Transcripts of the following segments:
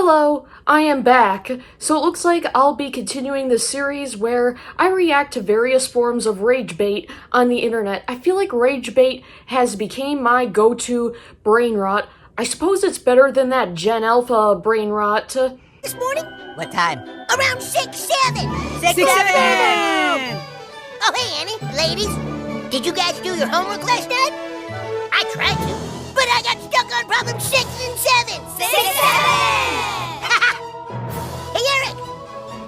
Hello, I am back. So it looks like I'll be continuing the series where I react to various forms of rage bait on the internet. I feel like rage bait has become my go-to brain rot. I suppose it's better than that Gen Alpha brain rot. This morning? What time? Around 6-7. 6-7! Oh, hey, Annie, ladies. Did you guys do your homework last night? I tried to, but I got stuck on problem 6 and 7. 6-7! Hey, Eric.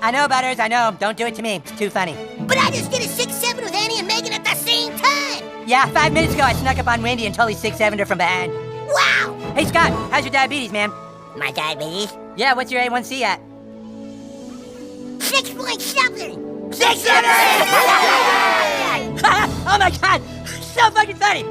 I know, Butters, I know. Don't do it to me. It's too funny. But I just did a 6-7 with Annie and Megan at the same time. Yeah, 5 minutes ago I snuck up on Wendy and totally 6-7'd her from behind. Wow. Hey, Scott, how's your diabetes, man? My diabetes? Yeah, what's your A1C at? 6 point something. 6-7! Oh my god! So fucking funny!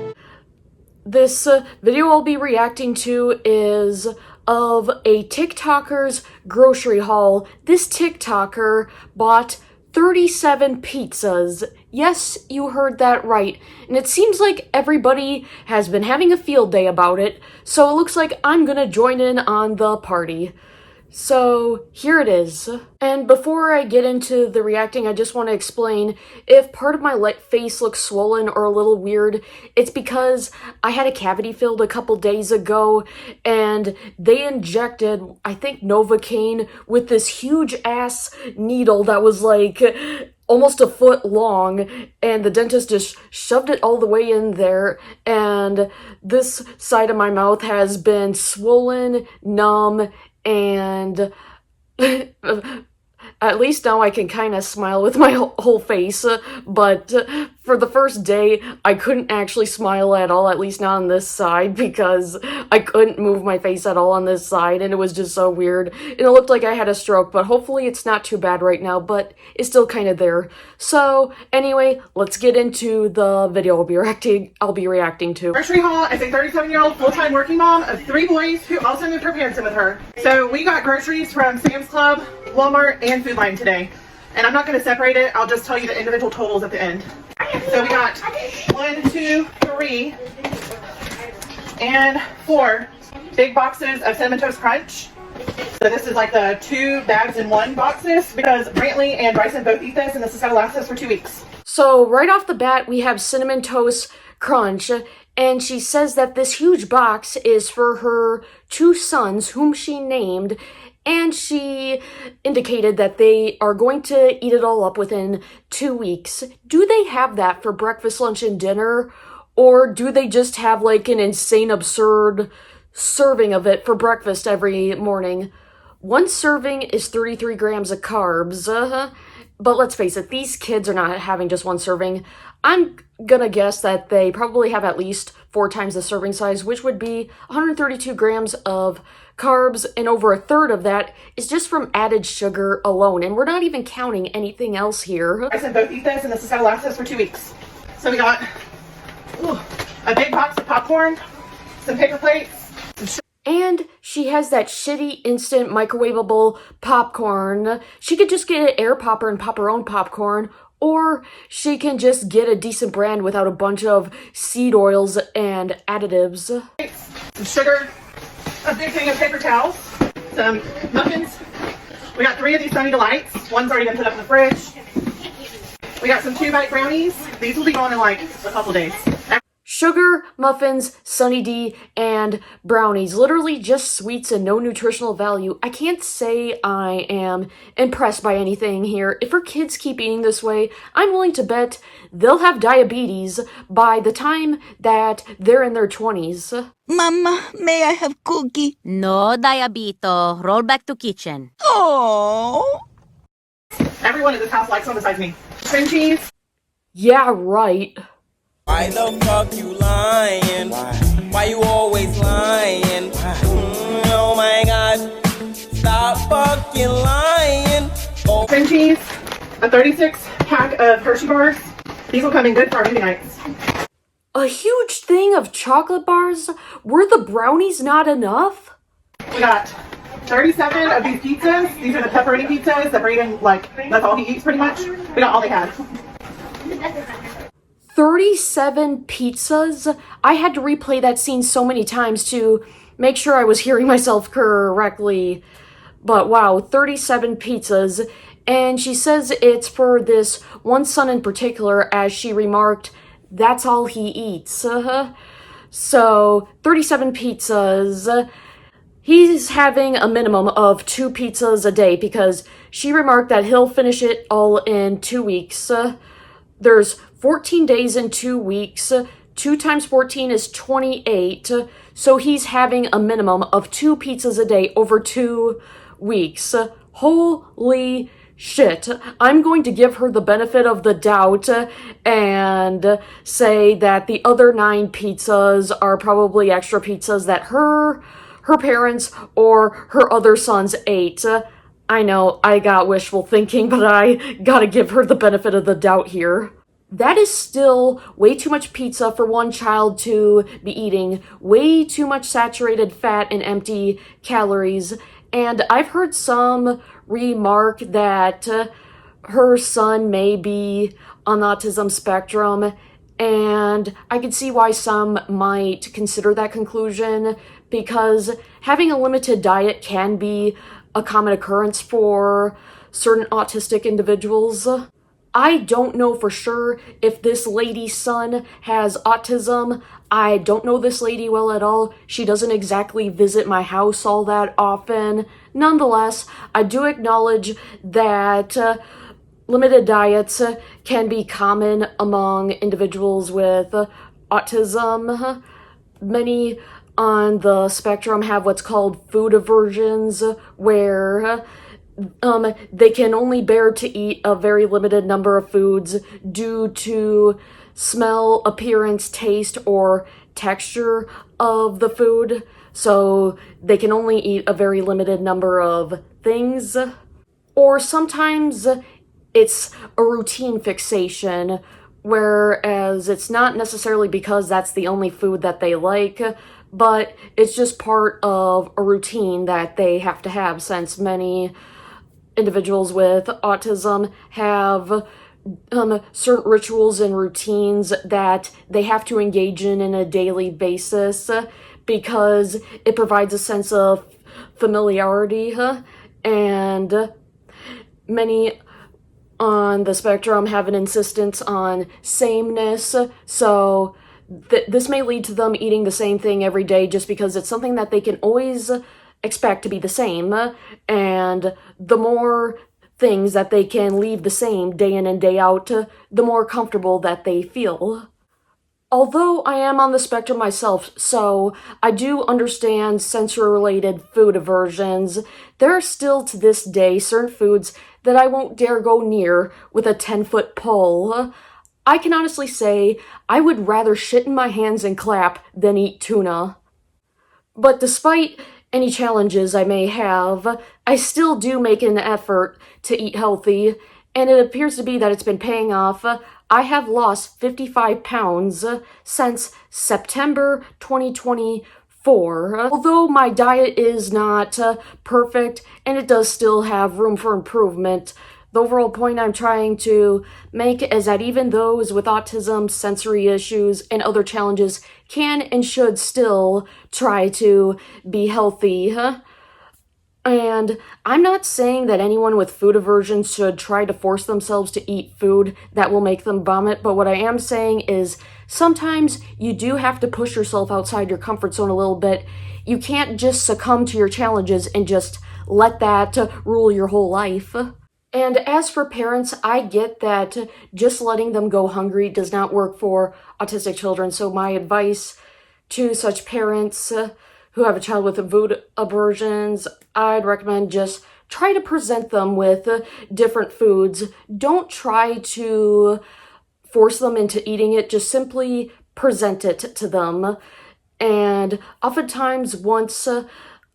This video I'll be reacting to is of a TikToker's grocery haul. This TikToker bought 37 pizzas. Yes, you heard that right. And it seems like everybody has been having a field day about it, so it looks like I'm gonna join in on the party. So, here it is. And before I get into the reacting, I just want to explain, if part of my face looks swollen or a little weird, it's because I had a cavity filled a couple days ago, and they injected, I think, Novocaine with this huge-ass needle that was like almost a foot long, and the dentist just shoved it all the way in there, and this side of my mouth has been swollen, numb, and at least now I can kind of smile with my whole face, but for the first day, I couldn't actually smile at all, at least not on this side, because I couldn't move my face at all on this side, and it was just so weird, and it looked like I had a stroke, but hopefully it's not too bad right now, but it's still kind of there. So, anyway, let's get into the video I'll be reacting to. Grocery haul as a 37-year-old full-time working mom of 3 boys who also moved her parents in with her. So we got groceries from Sam's Club, Walmart, and Food Lion today. And I'm not going to separate it, I'll just tell you the individual totals at the end. So we got 1, 2, 3, and 4 big boxes of Cinnamon Toast Crunch. So this is like the 2 bags in 1 boxes, because Brantley and Bryson both eat this, and this is going to last us for 2 weeks. So right off the bat, we have Cinnamon Toast Crunch, and she says that this huge box is for her 2 sons, whom she named, and she indicated that they are going to eat it all up within 2 weeks. Do they have that for breakfast, lunch, and dinner? Or do they just have like an insane, absurd serving of it for breakfast every morning? 1 serving is 33 grams of carbs. But let's face it, these kids are not having just 1 serving. I'm gonna guess that they probably have at least 4 times the serving size, which would be 132 grams of carbs, and over a third of that is just from added sugar alone, and we're not even counting anything else here. Bryson both eat this, and this is going to last us for 2 weeks. So we got a big box of popcorn, some paper plates, and she has that shitty instant microwavable popcorn. She could just get an air popper and pop her own popcorn, or she can just get a decent brand without a bunch of seed oils and additives. some sugar, a big thing of paper towels, some muffins. We got 3 of these Sunny Delights. One's already been put up in the fridge. We got some 2-bite brownies. These will be gone in like a couple days. Sugar, muffins, Sunny D, and brownies. Literally just sweets and no nutritional value. I can't say I am impressed by anything here. If her kids keep eating this way, I'm willing to bet they'll have diabetes by the time that they're in their 20s. Mama, may I have cookie? No, Diabito. Roll back to kitchen. Oh. Everyone at this house likes one besides me. Cream cheese. Yeah, right. Why the fuck you lying? Why you always lying? Oh my god, stop fucking lying. Oh. Cream cheese. A 36 pack of Hershey bars. These will come in good for our movie nights. A huge thing of chocolate bars? Were the brownies not enough? We got 37 of these pizzas. These are the pepperoni pizzas that Brayden, like, that's all he eats pretty much. We got all they had. 37 pizzas? I had to replay that scene so many times to make sure I was hearing myself correctly. But wow, 37 pizzas. And she says it's for this one son in particular, as she remarked, that's all he eats. So, 37 pizzas. He's having a minimum of 2 pizzas a day because she remarked that he'll finish it all in 2 weeks. There's 14 days in 2 weeks. 2 times 14 is 28. So he's having a minimum of 2 pizzas a day over 2 weeks. Holy shit. I'm going to give her the benefit of the doubt and say that the other 9 pizzas are probably extra pizzas that her parents or her other sons ate. I know, I got wishful thinking, but I gotta give her the benefit of the doubt here. That is still way too much pizza for one child to be eating, way too much saturated fat and empty calories, and I've heard some remark that her son may be on the autism spectrum, and I can see why some might consider that conclusion, because having a limited diet can be a common occurrence for certain autistic individuals. I don't know for sure if this lady's son has autism. I don't know this lady well at all. She doesn't exactly visit my house all that often. Nonetheless, I do acknowledge that limited diets can be common among individuals with autism. Many on the spectrum have what's called food aversions, where they can only bear to eat a very limited number of foods due to smell, appearance, taste, or texture of the food. So they can only eat a very limited number of things. Or sometimes it's a routine fixation, whereas it's not necessarily because that's the only food that they like, but it's just part of a routine that they have to have, since many individuals with autism have certain rituals and routines that they have to engage in a daily basis because it provides a sense of familiarity, and many on the spectrum have an insistence on sameness, so this may lead to them eating the same thing every day just because it's something that they can always expect to be the same, and the more things that they can leave the same day in and day out, the more comfortable that they feel. Although I am on the spectrum myself, so I do understand sensory-related food aversions, there are still to this day certain foods that I won't dare go near with a 10-foot pole. I can honestly say I would rather shit in my hands and clap than eat tuna. But despite any challenges I may have, I still do make an effort to eat healthy, and it appears to be that it's been paying off. I have lost 55 pounds since September 2024. Although my diet is not perfect, and it does still have room for improvement, the overall point I'm trying to make is that even those with autism, sensory issues, and other challenges can and should still try to be healthy. And I'm not saying that anyone with food aversion should try to force themselves to eat food that will make them vomit, but what I am saying is sometimes you do have to push yourself outside your comfort zone a little bit. You can't just succumb to your challenges and just let that rule your whole life. And as for parents, I get that just letting them go hungry does not work for autistic children. So my advice to such parents who have a child with food aversions, I'd recommend just try to present them with different foods. Don't try to force them into eating it. Just simply present it to them. And oftentimes once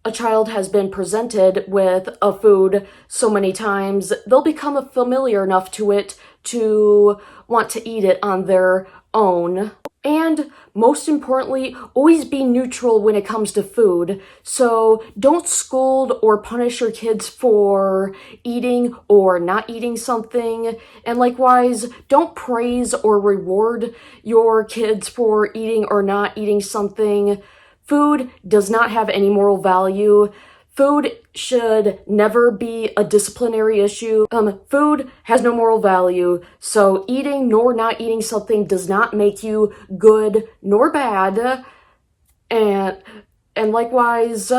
a child has been presented with a food so many times, they'll become familiar enough to it to want to eat it on their own. And most importantly, always be neutral when it comes to food. So don't scold or punish your kids for eating or not eating something. And likewise, don't praise or reward your kids for eating or not eating something. Food does not have any moral value. Food should never be a disciplinary issue. Food has no moral value, so eating nor not eating something does not make you good nor bad. And likewise,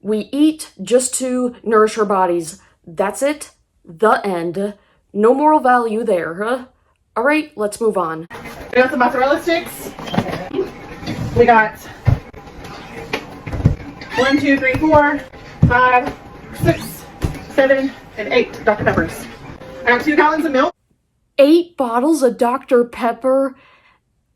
we eat just to nourish our bodies. That's it. The end. No moral value there. All right, let's move on. We got the mozzarella sticks. We got 1, 2, 3, 4, 5, 6, 7, and 8 Dr. Peppers. I got 2 gallons of milk. 8 bottles of Dr. Pepper,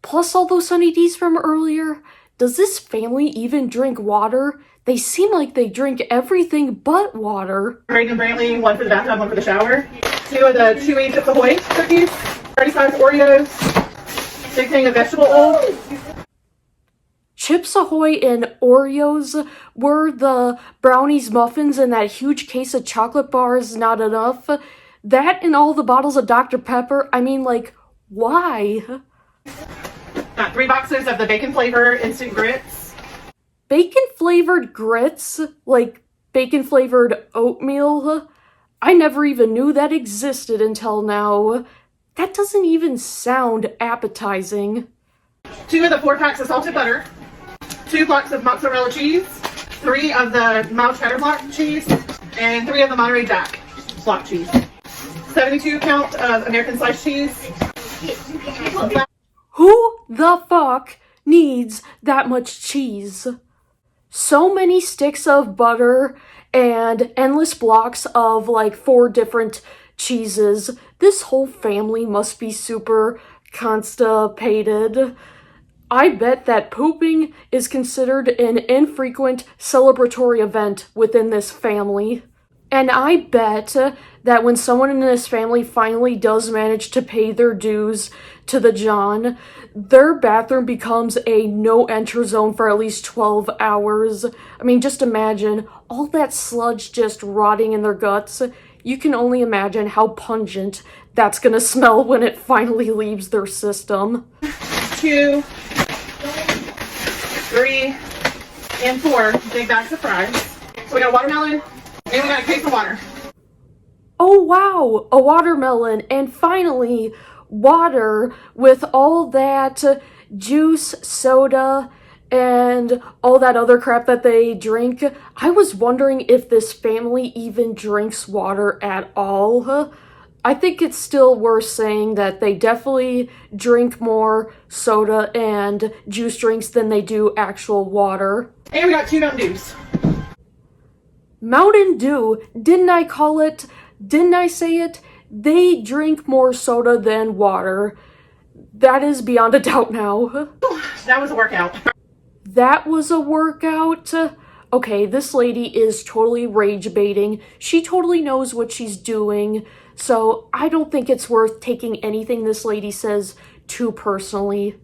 plus all those Sunny D's from earlier. Does this family even drink water? They seem like they drink everything but water. Reagan Brantley, 1 for the bathtub, 1 for the shower. 2 of the Chewy Chips Ahoy cookies. 35 Oreos. Big thing of vegetable oil. Chips Ahoy and Oreos were the brownies, muffins, and that huge case of chocolate bars not enough. That and all the bottles of Dr. Pepper, I mean, like, why? Got 3 boxes of the bacon flavor instant grits. Bacon-flavored grits? Like, bacon-flavored oatmeal? I never even knew that existed until now. That doesn't even sound appetizing. 2 of the 4 packs of salted butter. 2 blocks of mozzarella cheese. 3 of the mild cheddar block cheese. And 3 of the Monterey Jack block cheese. 72 count of American sliced cheese. Who the fuck needs that much cheese? So many sticks of butter and endless blocks of like 4 different cheeses. This whole family must be super constipated. I bet that pooping is considered an infrequent celebratory event within this family. And I bet that when someone in this family finally does manage to pay their dues to the John, their bathroom becomes a no-enter zone for at least 12 hours. I mean, just imagine all that sludge just rotting in their guts. You can only imagine how pungent that's gonna smell when it finally leaves their system. 2, 3, and 4 big bags of fries. So we got a watermelon, and we got a case of water. Oh wow, a watermelon, and finally water with all that juice, soda, and all that other crap that they drink. I was wondering if this family even drinks water at all. I think it's still worth saying that they definitely drink more soda and juice drinks than they do actual water. And we got 2 Mountain Dews. Mountain Dew, didn't I call it? Didn't I say it? They drink more soda than water. That is beyond a doubt now. That was a workout. That was a workout? Okay, this lady is totally rage baiting. She totally knows what she's doing. So I don't think it's worth taking anything this lady says too personally.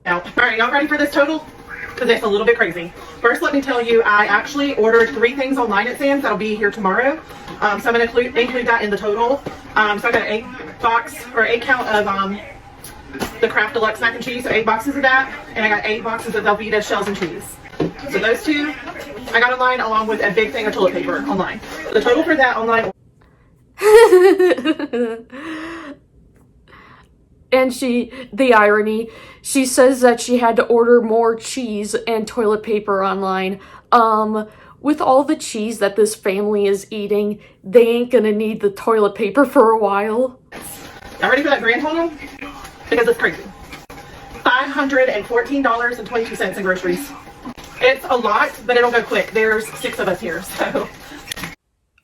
All right, y'all ready for this total? Because it's a little bit crazy. First, let me tell you, I actually ordered 3 things online at Sam's that'll be here tomorrow. So I'm going to include that in the total. So I got an 8 count of the Kraft Deluxe mac and cheese, so 8 boxes of that, and I got 8 boxes of Velveeta shells and cheese. So those 2 I got online along with a big thing of toilet paper online. The total for that online. And the irony, she says that she had to order more cheese and toilet paper online. With all the cheese that this family is eating, they ain't gonna need the toilet paper for a while. Y'all ready for that grand total? Because it's crazy. $514.22 in groceries. It's a lot, but it'll go quick. There's 6 of us here, so.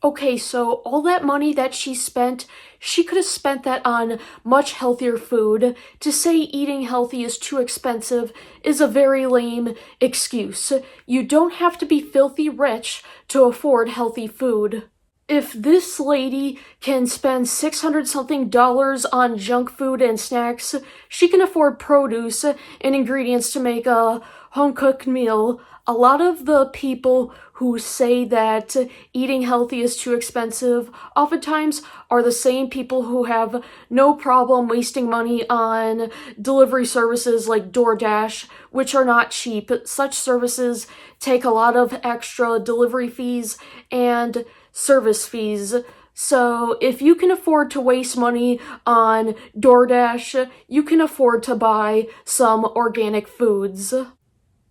Okay, so all that money that she spent, she could have spent that on much healthier food. To say eating healthy is too expensive is a very lame excuse. You don't have to be filthy rich to afford healthy food. If this lady can spend $600-something on junk food and snacks, she can afford produce and ingredients to make a home cooked meal. A lot of the people who say that eating healthy is too expensive oftentimes are the same people who have no problem wasting money on delivery services like DoorDash, which are not cheap. Such services take a lot of extra delivery fees and service fees. So if you can afford to waste money on DoorDash, you can afford to buy some organic foods.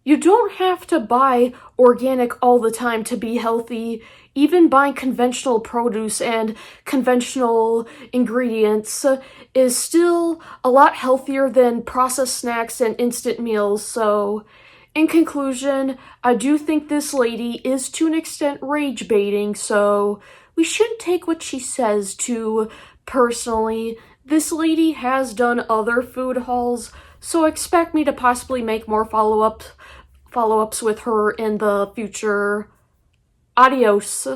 You don't have to buy organic all the time to be healthy. Even buying conventional produce and conventional ingredients is still a lot healthier than processed snacks and instant meals. So, in conclusion, I do think this lady is to an extent rage baiting, so we shouldn't take what she says too personally. This lady has done other food hauls, so expect me to possibly make more follow-ups with her in the future. Adios.